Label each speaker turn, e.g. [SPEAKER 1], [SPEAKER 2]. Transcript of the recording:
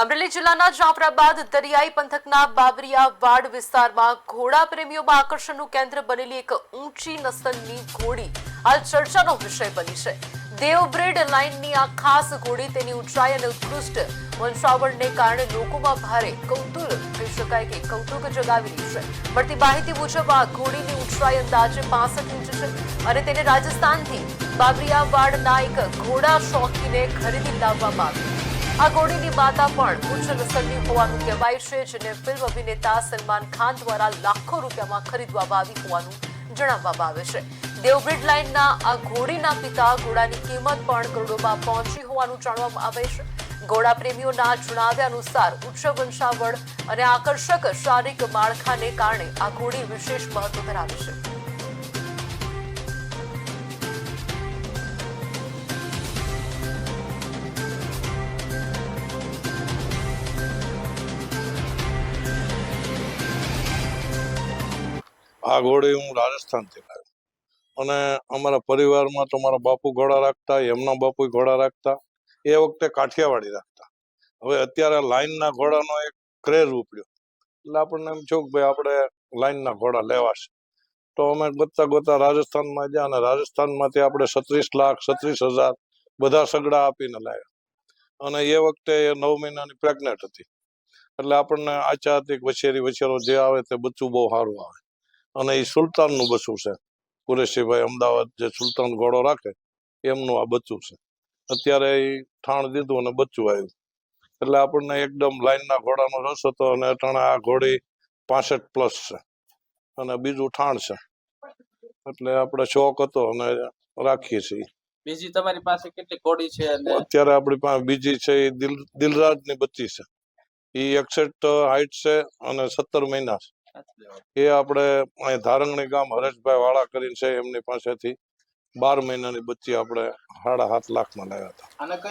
[SPEAKER 1] અમરેલી જિલ્લાના જાફરાબાદ દરિયાઈ પંથકના બાબરિયા વાડ વિસ્તારમાં ઘોડા પ્રેમીઓમાં આકર્ષણનું કેન્દ્ર બનેલી એક ઊંચી નસલની ઘોડી હાલ ચર્ચાનો વિષય બની છે. દેવબ્રેડ લાઇનની આ ખાસ ઘોડી તેની ઊંચાઈ અને ઉત્કૃષ્ટ વંશાવળને કારણે લોકોમાં ભારે કૌતુક જગાવી રહી છે. મળતી માહિતી મુજબ આ ઘોડીની ઊંચાઈ અંદાજે 65 ઇંચ છે અને તેને રાજસ્થાનથી બાબરિયા વાડના એક ઘોડા શોખીને ખરીદી લાવવામાં આવી. આ ઘોડીની માતા પણ ઉચ્ચ નસલની હોવાનું કહેવાય છે, જેને ફિલ્મ અભિનેતા સલમાન ખાન દ્વારા લાખો રૂપિયામાં ખરીદવામાં આવી હોવાનું જણાવવામાં આવે છે. દેવબ્રેડ લાઇનના આ ઘોડીના પિતા ઘોડાની કિંમત પણ કરોડોમાં પહોંચી હોવાનું જાણવામાં આવે છે. ઘોડા પ્રેમીઓના જણાવ્યા અનુસાર ઉચ્ચ વંશાવળ અને આકર્ષક શારીરિક માળખાને કારણે આ ઘોડી વિશેષ મહત્વ ધરાવે છે.
[SPEAKER 2] આ ઘોડી હું રાજસ્થાનથી લાવ્યો અને અમારા પરિવારમાં તો મારા બાપુ ઘોડા રાખતા, એમના બાપુ ઘોડા રાખતા, એ વખતે કાઠિયાવાડી રાખતા. હવે અત્યારે લાઈનના ઘોડાનો એક ક્રેઝ ઉપડ્યો એટલે આપણને એમ થયું કે ભાઈ આપણે લાઈનના ઘોડા લેવા છે. તો અમે ગોતતા રાજસ્થાનમાં ગયા અને રાજસ્થાનમાંથી આપણે 36,36,000 બધા સગડા આપીને લાવ્યા. અને એ વખતે એ 9 મહિનાની પ્રેગ્નેન્ટ હતી એટલે આપણને આચા હતી વછેરો જે આવે તે બચ્ચું બહુ સારું આવે. અને એ સુલતાનનું બચ્ચું છે. કુરેશીભાઈ અમદાવાદ જે સુલતાન ઘોડો રાખે એમનું આ બચ્ચું છે. અત્યારે એ ઠાણ દીધું અને બચ્ચું આવ્યું એટલે આપણને એકદમ લાઈનના ઘોડાનો રસ હતો. અને અટાણે આ ઘોડી 65+ છે અને બીજું ઠાણ છે એટલે આપણે શોખ હતો અને રાખીએ છીએ.
[SPEAKER 3] બીજી તમારી પાસે કેટલી ઘોડી છે?
[SPEAKER 2] અત્યારે આપણી પાસે બીજી છે એ દિલરાજની બચ્ચી છે. એ 61 હાઈટ છે અને 17 મહિના છે. એ આપણે અહીં ધારંગણી ગામ હરેશભાઈ વાળા કરીને છે, એમની પાસેથી 12 મહિનાની બચ્ચી આપણે 7.5 લાખમાં લાવ્યા હતા.